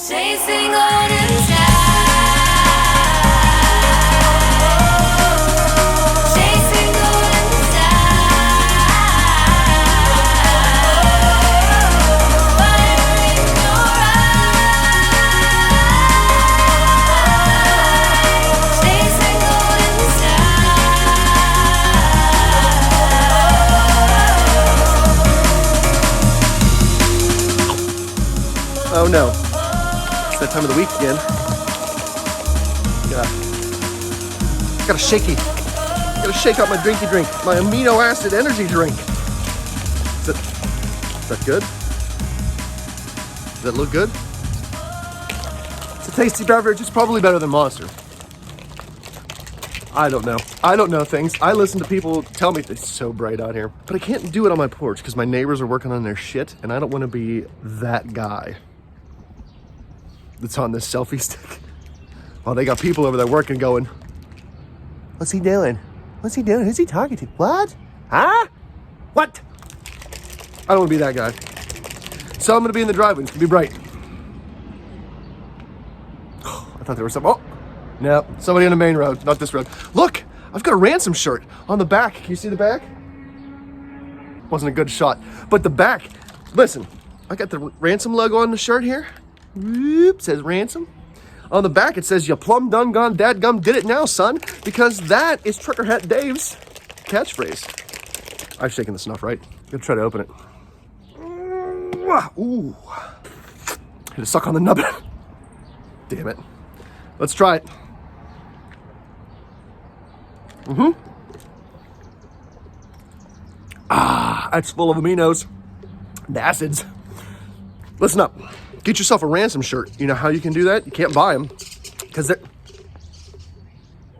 Chasing golden stars. Chasing golden stars. Fire in your eyes. Chasing golden stars. Oh no. That time of the week again. Got a shaky. Gotta shake out my drinky drink. My amino acid energy drink. Is that good? Does that look good? It's a tasty beverage. It's probably better than Monster. I don't know. I don't know things. I listen to people tell me it's so bright out here. But I can't do it on my porch because my neighbors are working on their shit and I don't want to be that guy that's on this selfie stick. Oh, they got people over there working going, what's he doing? What's he doing? Who's he talking to? What? Huh? What? I don't want to be that guy. So I'm going to be in the driveway. It's going to be bright. I thought there was some. Oh, no. Somebody on the main road, not this road. Look, I've got a Ransom shirt on the back. Can you see the back? Wasn't a good shot. But the back, listen, I got the Ransom logo on the shirt here. Whoop, says Ransom. On the back it says, you plumb done gone dadgum did it now, son, because that is Trucker Hat Dave's catchphrase. I've shaken the snuff, right? I'm gonna try to open it. Ooh. Had to suck on the nub. Damn it. Let's try it. That's full of aminos and acids. Listen up. Get yourself a Ransom shirt. You know how you can do that? You can't buy them because they're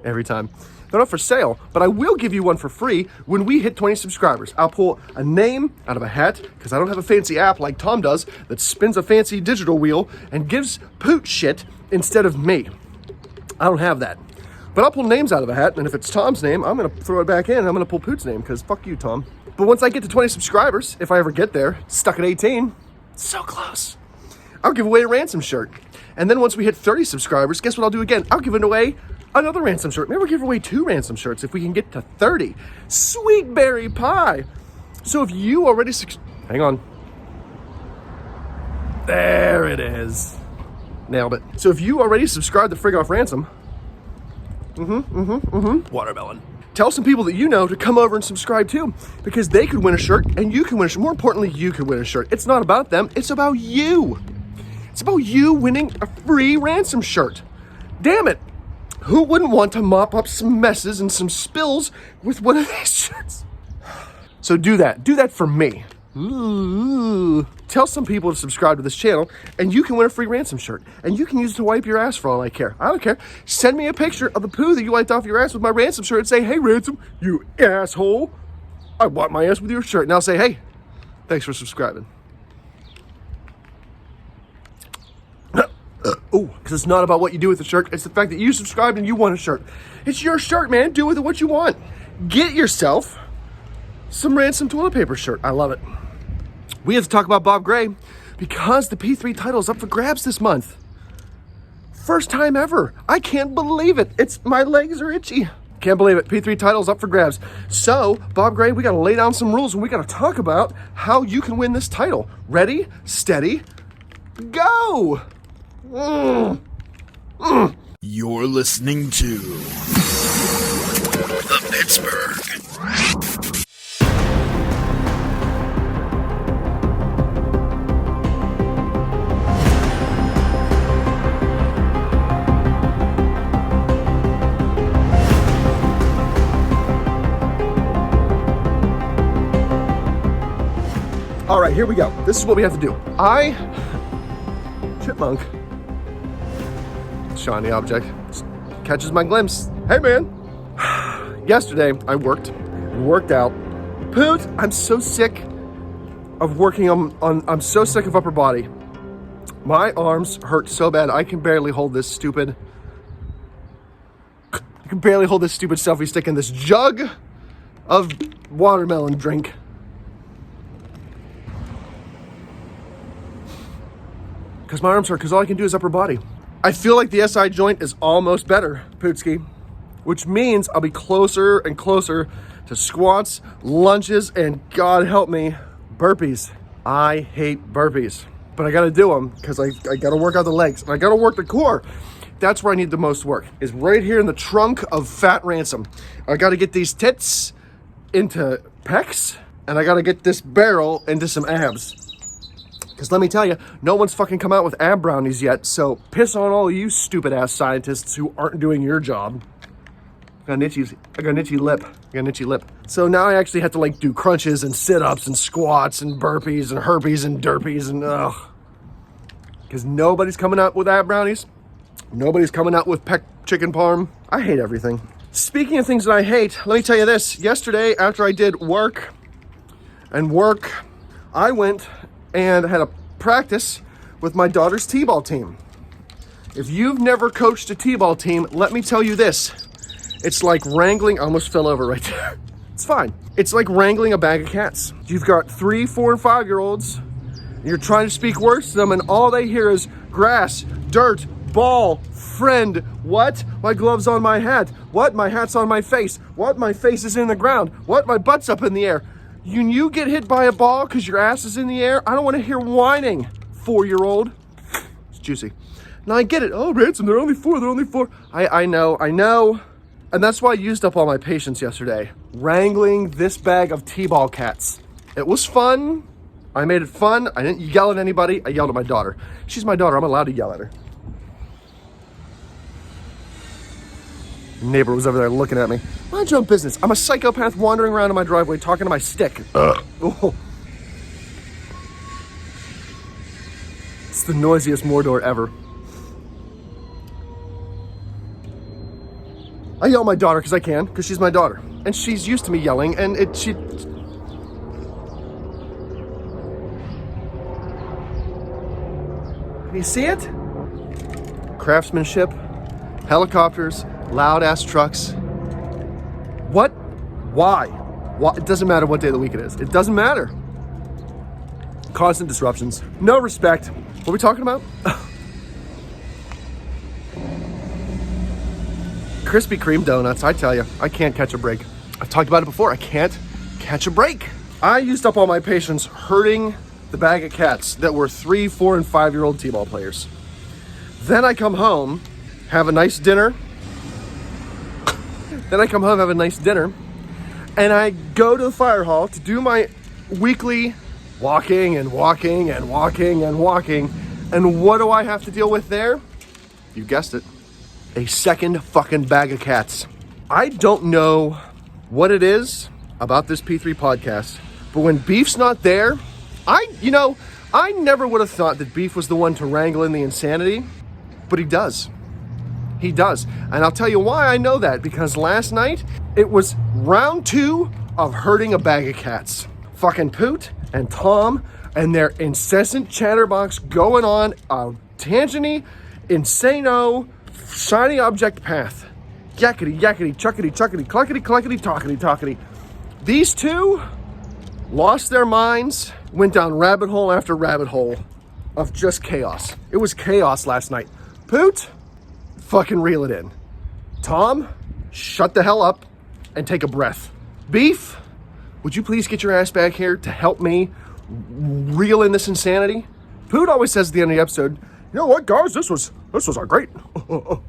every time. They're not for sale, but I will give you one for free when we hit 20 subscribers. I'll pull a name out of a hat because I don't have a fancy app like Tom does that spins a fancy digital wheel and gives Poot shit instead of me. I don't have that. But I'll pull names out of a hat, and if it's Tom's name, I'm going to throw it back in and I'm going to pull Poot's name because fuck you, Tom. But once I get to 20 subscribers, if I ever get there, stuck at 18, so close, I'll give away a Ransom shirt. And then once we hit 30 subscribers, guess what I'll do again? I'll give away another Ransom shirt. Maybe we'll give away 2 Ransom shirts if we can get to 30. Sweet berry pie. So if you already... Hang on. There it is. Nailed it. So if you already subscribed to Frig Off Ransom... Watermelon. Tell some people that you know to come over and subscribe too, because they could win a shirt and you can win a shirt. More importantly, you could win a shirt. It's not about them. It's about you. It's about you winning a free Ransom shirt. Damn it. Who wouldn't want to mop up some messes and some spills with one of these shirts? So do that. Do that for me. Ooh. Tell some people to subscribe to this channel and you can win a free Ransom shirt. And you can use it to wipe your ass for all I care. I don't care. Send me a picture of the poo that you wiped off your ass with my Ransom shirt and say, hey, Ransom, you asshole. I wiped my ass with your shirt. And I'll say, hey, thanks for subscribing. Oh, because it's not about what you do with the shirt. It's the fact that you subscribed and you want a shirt. It's your shirt, man. Do with it what you want. Get yourself some Ransom toilet paper shirt. I love it. We have to talk about Bob Gray because the P3 title is up for grabs this month. First time ever. I can't believe it. My legs are itchy. Can't believe it. P3 title's up for grabs. So, Bob Gray, we got to lay down some rules and we got to talk about how you can win this title. Ready, steady, go. You're listening to The Pittsburgh. All right, here we go. This is what we have to do. Chipmunk, shiny object, catches my glimpse. Hey, man. Yesterday, I worked out. Poot, I'm so sick of working I'm so sick of upper body. My arms hurt so bad, I can barely hold this stupid selfie stick in this jug of watermelon drink. Because my arms hurt, because all I can do is upper body. I feel like the SI joint is almost better, Pootski, which means I'll be closer and closer to squats, lunges, and God help me, burpees. I hate burpees, but I gotta do them because I gotta work out the legs and I gotta work the core. That's where I need the most work, is right here in the trunk of Fat Ransom. I gotta get these tits into pecs, and I gotta get this barrel into some abs. Because let me tell you, no one's fucking come out with ab brownies yet, so piss on all you stupid ass scientists who aren't doing your job. I got an itchy lip. So now I actually have to like do crunches and sit-ups and squats and burpees and herpies and derpies and ugh. Because nobody's coming out with ab brownies. Nobody's coming out with peck chicken parm. I hate everything. Speaking of things that I hate, let me tell you this. Yesterday, after I did work, I went and had a practice with my daughter's t-ball team. If you've never coached a t-ball team, let me tell you this. It's like wrangling, I almost fell over right there. It's fine. It's like wrangling a bag of cats. You've got 3, 4, and 5-year-olds, and you're trying to speak words to them, and all they hear is grass, dirt, ball, friend. What? My glove's on my hat. What? My hat's on my face. What? My face is in the ground. What? My butt's up in the air. You get hit by a ball because your ass is in the air? I don't want to hear whining, 4-year-old. It's juicy. Now I get it. Oh, Ransom, they're only 4. I know. And that's why I used up all my patience yesterday, wrangling this bag of t-ball cats. It was fun. I made it fun. I didn't yell at anybody. I yelled at my daughter. She's my daughter. I'm allowed to yell at her. The neighbor was over there looking at me. Mind your own business. I'm a psychopath wandering around in my driveway talking to my stick. Oh. It's the noisiest Mordor ever. I yell at my daughter because I can, because she's my daughter. And she's used to me yelling, and she... Can you see it? Craftsmanship, helicopters, loud-ass trucks. What? Why? It doesn't matter what day of the week it is. It doesn't matter. Constant disruptions. No respect. What are we talking about? Krispy Kreme donuts, I tell you, I can't catch a break. I've talked about it before. I can't catch a break. I used up all my patience herding the bag of cats that were 3, 4, and 5-year-old t-ball players. Then I come home, have a nice dinner. And I go to the fire hall to do my weekly walking. And what do I have to deal with there? You guessed it. A second fucking bag of cats. I don't know what it is about this P3 podcast, but when Beef's not there, I never would have thought that Beef was the one to wrangle in the insanity, but he does. He does. And I'll tell you why I know that, because last night, it was round 2 of herding a bag of cats. Fucking Poot and Tom and their incessant chatterbox going on a tangent-y, insano, shiny object path. Yakety, yakety, chuckety, chuckety, cluckety, cluckety, talkety, talkety. These two lost their minds, went down rabbit hole after rabbit hole of just chaos. It was chaos last night. Poot, fucking reel it in. Tom, shut the hell up and take a breath. Beef, would you please get your ass back here to help me reel in this insanity? Poot always says at the end of the episode, you know what, guys, this was a great, you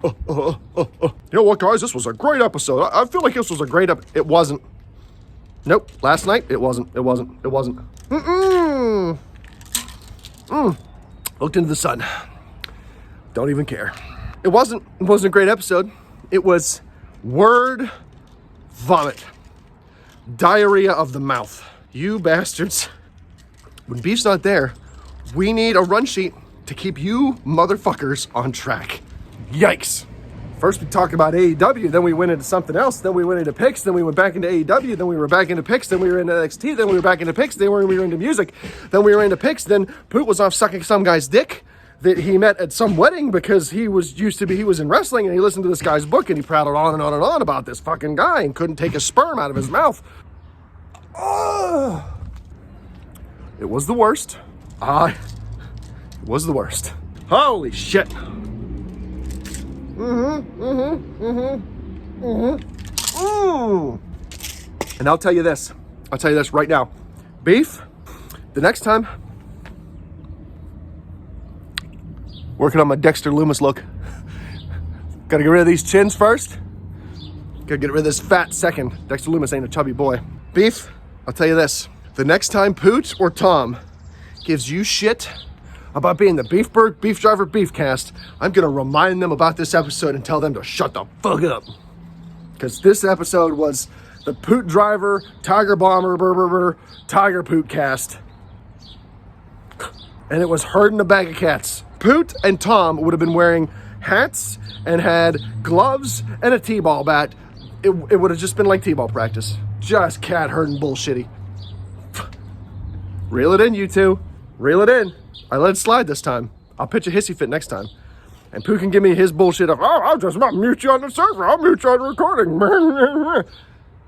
know what, guys, this was a great episode. I feel like this was a great episode. It wasn't. Nope, last night, it wasn't. Looked into the sun. Don't even care. It wasn't a great episode. It was word vomit. Diarrhea of the mouth. You bastards. When Beef's not there, we need a run sheet to keep you motherfuckers on track. Yikes. First we talked about AEW, then we went into something else, then we went into picks, then we went back into AEW, then we were back into picks, then we were into NXT, then we were back into picks, then we were into music, then we were into picks, then Poot was off sucking some guy's dick that he met at some wedding because he was in wrestling and he listened to this guy's book and he prattled on and on and on about this fucking guy and couldn't take his sperm out of his mouth. It was the worst. It was the worst. Holy shit. And I'll tell you this right now. Beef, the next time, working on my Dexter Loomis look. Gotta get rid of these chins first. Gotta get rid of this fat second. Dexter Loomis ain't a chubby boy. Beef, I'll tell you this. The next time Poot or Tom gives you shit about being the Beef Driver Beefcast, I'm gonna remind them about this episode and tell them to shut the fuck up. Because this episode was the Poot Driver, Tiger Bomber, Tiger Poot cast. And it was herding a bag of cats. Poot and Tom would have been wearing hats and had gloves and a t-ball bat. It would have just been like t-ball practice. Just cat herding bullshitty. Reel it in, you two. Reel it in. I let it slide this time. I'll pitch a hissy fit next time. And Poot can give me his bullshit of, oh, I'll just not mute you on the server. I'll mute you on the recording.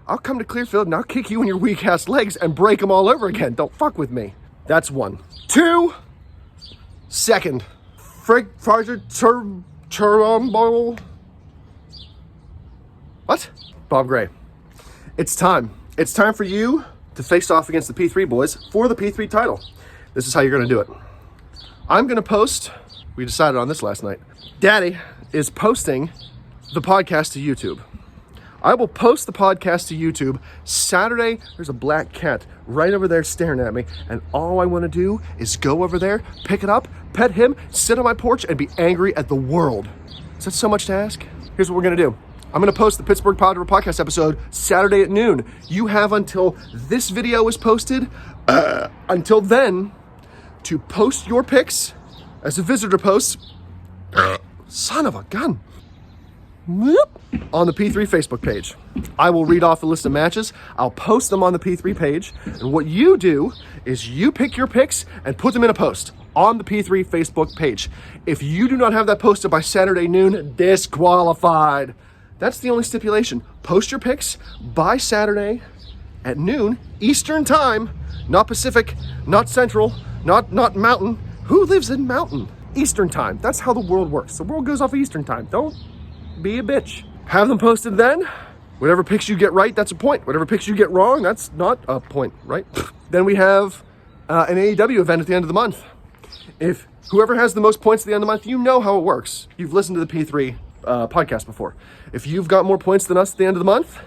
I'll come to Clearfield and I'll kick you in your weak ass legs and break them all over again. Don't fuck with me. That's one. 2, second. Turumbo. What? Bob Gray. It's time. It's time for you to face off against the P3 boys for the P3 title. This is how you're going to do it. I'm going to post, we decided on this last night, Daddy is posting the podcast to YouTube. I will post the podcast to YouTube Saturday. There's a black cat right over there staring at me, and all I want to do is go over there, pick it up, pet him, sit on my porch, and be angry at the world. Is that so much to ask? Here's what we're going to do. I'm going to post the Pittsburgh Pod podcast episode Saturday at noon. You have until this video is posted, until then, to post your picks as a visitor post. Son of a gun. On the P3 Facebook page. I will read off the list of matches. I'll post them on the P3 page. And what you do is you pick your picks and put them in a post on the P3 Facebook page. If you do not have that posted by Saturday noon, disqualified. That's the only stipulation. Post your picks by Saturday at noon Eastern time, not Pacific, not Central, not Mountain. Who lives in Mountain? Eastern time. That's how the world works. The world goes off Eastern time. Don't be a bitch. Have them posted then. Whatever picks you get right, that's a point. Whatever picks you get wrong, that's not a point, right? Then we have an AEW event at the end of the month. If whoever has the most points at the end of the month, you know how it works. You've listened to the P3 podcast before. If you've got more points than us at the end of the month,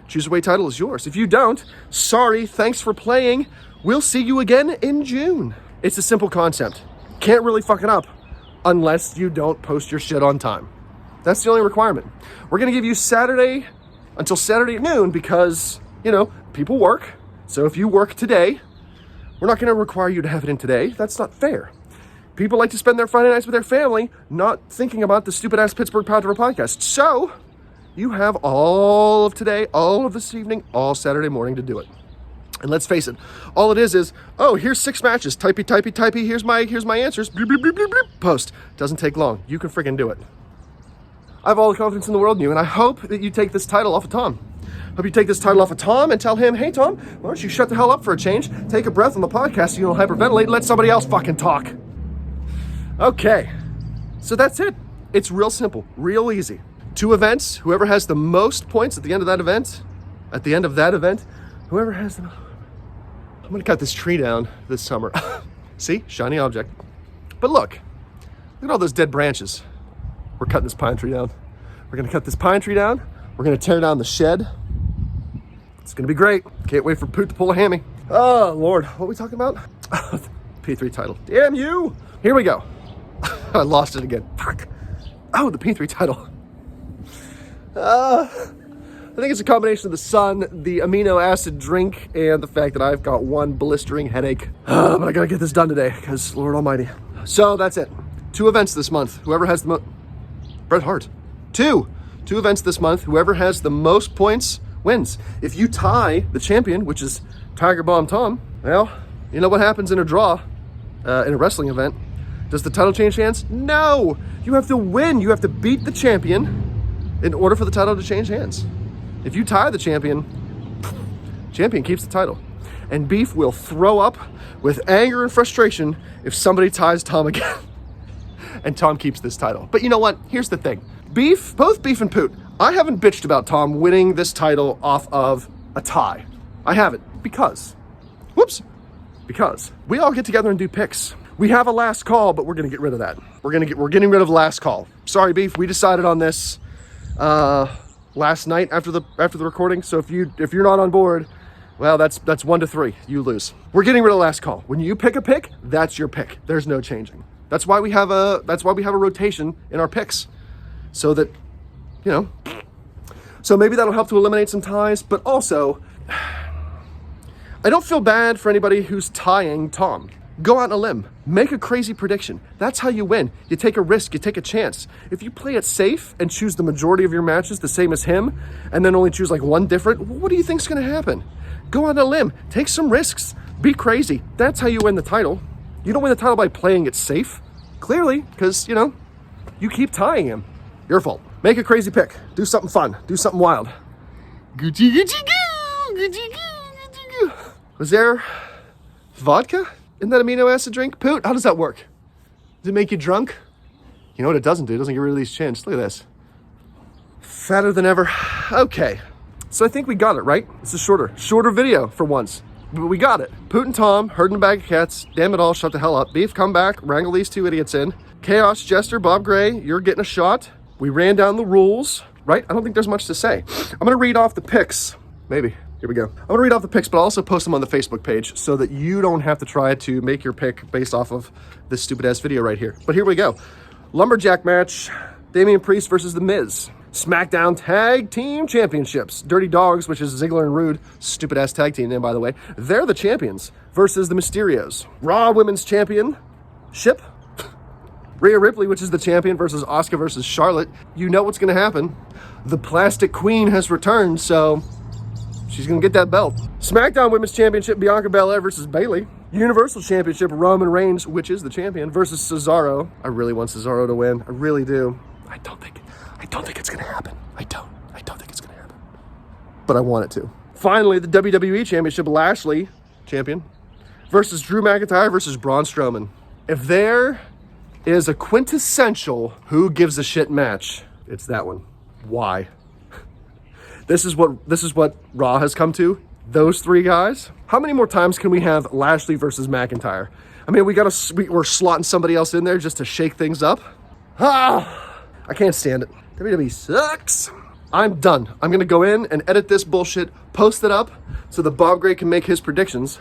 Cruiserweight title is yours. If you don't, sorry, thanks for playing. We'll see you again in June. It's a simple concept. Can't really fuck it up unless you don't post your shit on time. That's the only requirement. We're going to give you Saturday until Saturday at noon because, you know, people work. So if you work today, we're not going to require you to have it in today. That's not fair. People like to spend their Friday nights with their family, not thinking about the stupid-ass Pittsburgh Power podcast. So you have all of today, all of this evening, all Saturday morning to do it. And let's face it, all it is, oh, here's 6 matches. Typey. Here's my answers. Bleep, bleep, bleep, bleep, bleep. Post. Doesn't take long. You can freaking do it. I have all the confidence in the world in you, and I hope that you take this title off of Tom. Hope you take this title off of Tom and tell him, hey, Tom, why don't you shut the hell up for a change? Take a breath on the podcast so you don't hyperventilate and let somebody else fucking talk. Okay. So that's it. It's real simple, real easy. 2 events. Whoever has the most points at the end of that event, whoever has the... I'm going to cut this tree down this summer. See? Shiny object. But look at all those dead branches. We're cutting this pine tree down. We're going to cut this pine tree down. We're going to tear down the shed. It's going to be great. Can't wait for Poot to pull a hammy. Oh, Lord. What are we talking about? P3 title. Damn you. Here we go. I lost it again. Fuck. Oh, the P3 title. I think it's a combination of the sun, the amino acid drink, and the fact that I've got one blistering headache. But I got to get this done today because Lord Almighty. So that's it. 2 events this month. Whoever has the most... Bret Hart. 2 events this month. Whoever has the most points wins. If you tie the champion, which is Tiger Bomb Tom, well, you know what happens in a draw in a wrestling event. Does the title change hands? No! You have to win. You have to beat the champion in order for the title to change hands. If you tie the champion keeps the title. And Beef will throw up with anger and frustration if somebody ties Tom again. and Tom keeps this title. But you know what? Here's the thing. Both Beef and Poot, I haven't bitched about Tom winning this title off of a tie. I haven't. Because we all get together and do picks. We have a last call, but we're gonna get rid of that. We're getting rid of last call. Sorry, Beef. We decided on this last night after the recording. So if you're not on board, well, that's 1-3. You lose. We're getting rid of last call. When you pick a pick, that's your pick. There's no changing. That's why we have a rotation in our picks, so that, you know. So maybe that'll help to eliminate some ties, but also, I don't feel bad for anybody who's tying Tom. Go out on a limb. Make a crazy prediction. That's how you win. You take a risk. You take a chance. If you play it safe and choose the majority of your matches the same as him, and then only choose like one different, what do you think's going to happen? Go out on a limb. Take some risks. Be crazy. That's how you win the title. You don't win the title by playing it safe. Clearly, because, you know, you keep tying him. Your fault. Make a crazy pick. Do something fun. Do something wild. Was there vodka in that amino acid drink? Poot, how does that work? Does it make you drunk? You know what it doesn't do? It doesn't get rid of these chins. Look at this. Fatter than ever. Okay. So I think we got it, right? It's a shorter video for once. But we got it. Poot and Tom, herding a bag of cats. Damn it all, shut the hell up. Beef, come back. Wrangle these two idiots in. Chaos, Jester, Bob Gray, you're getting a shot. We ran down the rules, right? I don't think there's much to say. I'm going to read off the picks. Maybe. Here we go. I'm going to read off the picks, but I'll also post them on the Facebook page so that you don't have to try to make your pick based off of this stupid-ass video right here. But here we go. Lumberjack Match, Damien Priest versus The Miz. Smackdown Tag Team Championships. Dirty Dawgs, which is Ziggler and Roode, stupid-ass tag team name, by the way. They're the champions versus the Mysterios. Raw Women's Championship. Rhea Ripley, which is the champion, versus Asuka versus Charlotte. You know what's going to happen. The Plastic Queen has returned, so she's going to get that belt. Smackdown Women's Championship, Bianca Belair versus Bayley. Universal Championship, Roman Reigns, which is the champion, versus Cesaro. I really want Cesaro to win. I really do. I don't think it's going to happen. I don't think it's going to happen. But I want it to. Finally, the WWE Championship, Lashley, champion, versus Drew McIntyre versus Braun Strowman. If there is a quintessential who gives a shit match, it's that one. Why? This is what Raw has come to. Those three guys. How many more times can we have Lashley versus McIntyre? I mean, we're slotting somebody else in there just to shake things up. I can't stand it. WWE sucks. I'm done. I'm gonna go in and edit this bullshit, post it up so that Bob Gray can make his predictions.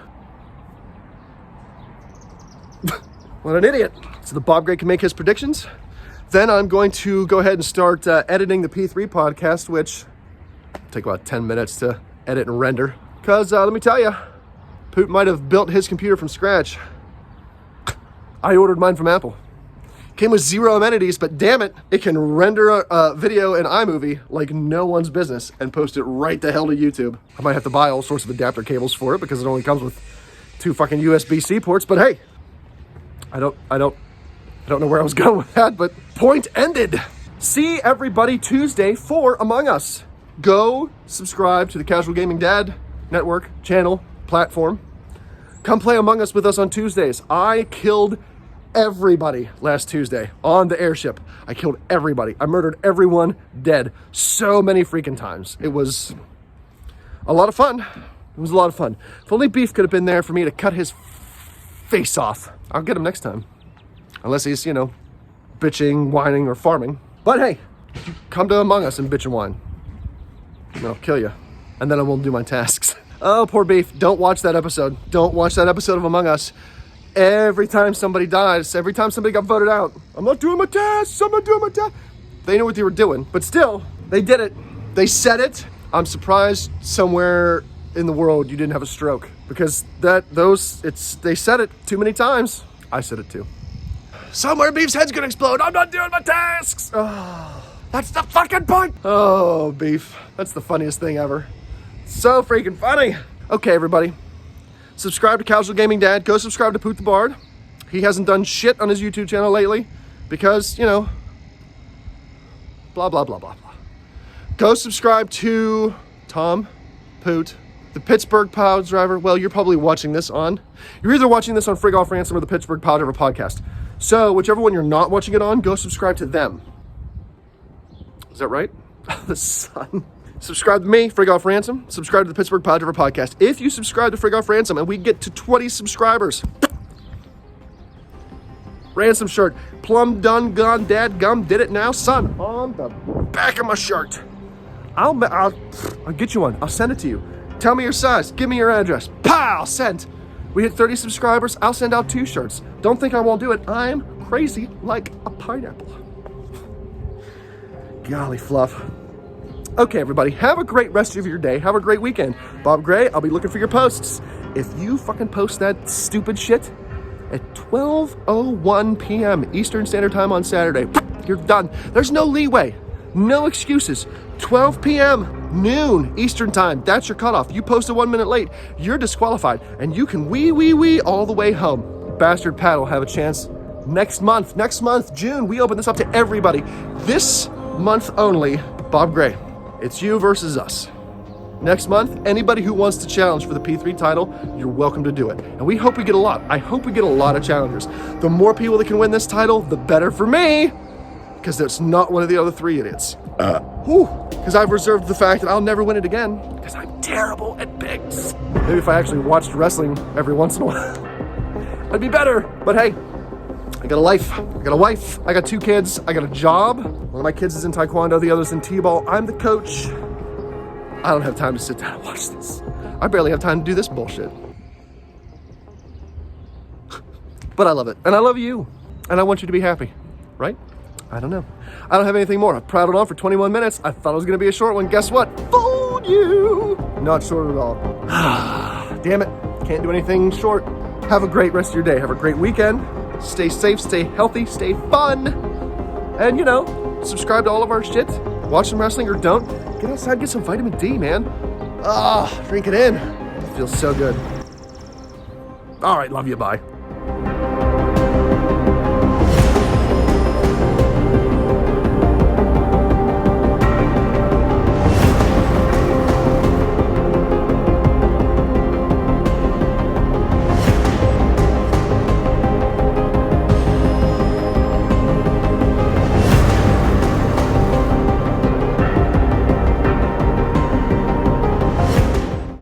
What an idiot. So the Bob Gray can make his predictions. Then I'm going to go ahead and start editing the P3 podcast, which take about 10 minutes to edit and render. Because let me tell you, Poot might have built his computer from scratch. I ordered mine from Apple. Came with 0 amenities, but damn it, it can render a video in iMovie like no one's business and post it right the hell to YouTube. I might have to buy all sorts of adapter cables for it because it only comes with 2 fucking USB-C ports, but hey, I don't know where I was going with that, but point ended. See everybody Tuesday for Among Us. Go subscribe to the Casual Gaming Dad network, channel, platform. Come play Among Us with us on Tuesdays. I killed everybody last Tuesday on the airship. I killed everybody. I murdered everyone dead so many freaking times. It was a lot of fun. It was a lot of fun. If only Beef could have been there for me to cut his face off. I'll get him next time. Unless he's, bitching, whining, or farming. But hey, come to Among Us and bitch and whine. And I'll kill you. And then I won't do my tasks. Oh, poor Beef. Don't watch that episode. Don't watch that episode of Among Us. Every time somebody dies, every time somebody got voted out, I'm not doing my tasks, I'm not doing my tasks. They knew what they were doing, but still, they did it. They said it. I'm surprised somewhere in the world you didn't have a stroke because they said it too many times. I said it too. Somewhere Beef's head's gonna explode. I'm not doing my tasks. Oh, that's the fucking point. Oh, Beef. That's the funniest thing ever. So freaking funny. Okay, everybody. Subscribe to Casual Gaming Dad. Go subscribe to Poot the Bard. He hasn't done shit on his YouTube channel lately because, blah, blah, blah, blah, blah. Go subscribe to Tom, Poot, the Pittsburgh Pile Driver. Well, you're probably watching this on. You're either watching this on Frig Off Ransom or the Pittsburgh Pile Driver podcast. So whichever one you're not watching it on, go subscribe to them. Is that right? The Sun. Subscribe to me, Frig Off Ransom. Subscribe to the Pittsburgh Pod Driver Podcast. If you subscribe to Frig Off Ransom and we get to 20 subscribers, Ransom shirt. Plum done gone dad gum did it now, son. On the back of my shirt. I'll get you one. I'll send it to you. Tell me your size. Give me your address. Pow! Sent. We hit 30 subscribers. I'll send out 2 shirts. Don't think I won't do it. I'm crazy like a pineapple. Golly fluff. Okay, everybody. Have a great rest of your day. Have a great weekend. Bob Gray, I'll be looking for your posts. If you fucking post that stupid shit at 12:01 p.m. Eastern Standard Time on Saturday, you're done. There's no leeway. No excuses. 12 p.m. noon Eastern Time. That's your cutoff. You posted 1 minute late, you're disqualified, and you can wee all the way home. Bastard Pat will have a chance next month. Next month, June, we open this up to everybody. This month only, Bob Gray. It's you versus us. Next month, anybody who wants to challenge for the P3 title, you're welcome to do it. And we hope we get a lot. I hope we get a lot of challengers. The more people that can win this title, the better for me. Because it's not one of the other 3 idiots. Because I've reserved the fact that I'll never win it again. Because I'm terrible at picks. Maybe if I actually watched wrestling every once in a while, I'd be better. But hey, I got a life. I got a wife. I got 2 kids. I got a job. One of my kids is in Taekwondo. The other's in T-ball. I'm the coach. I don't have time to sit down and watch this. I barely have time to do this bullshit. But I love it. And I love you. And I want you to be happy. Right? I don't know. I don't have anything more. I've prattled on for 21 minutes. I thought it was going to be a short one. Guess what? Fooled you. Not short at all. Damn it. Can't do anything short. Have a great rest of your day. Have a great weekend. Stay safe, stay healthy, stay fun. And, subscribe to all of our shit. Watch some wrestling or don't. Get outside, get some vitamin D, man. Drink it in. It feels so good. All right, love you. Bye.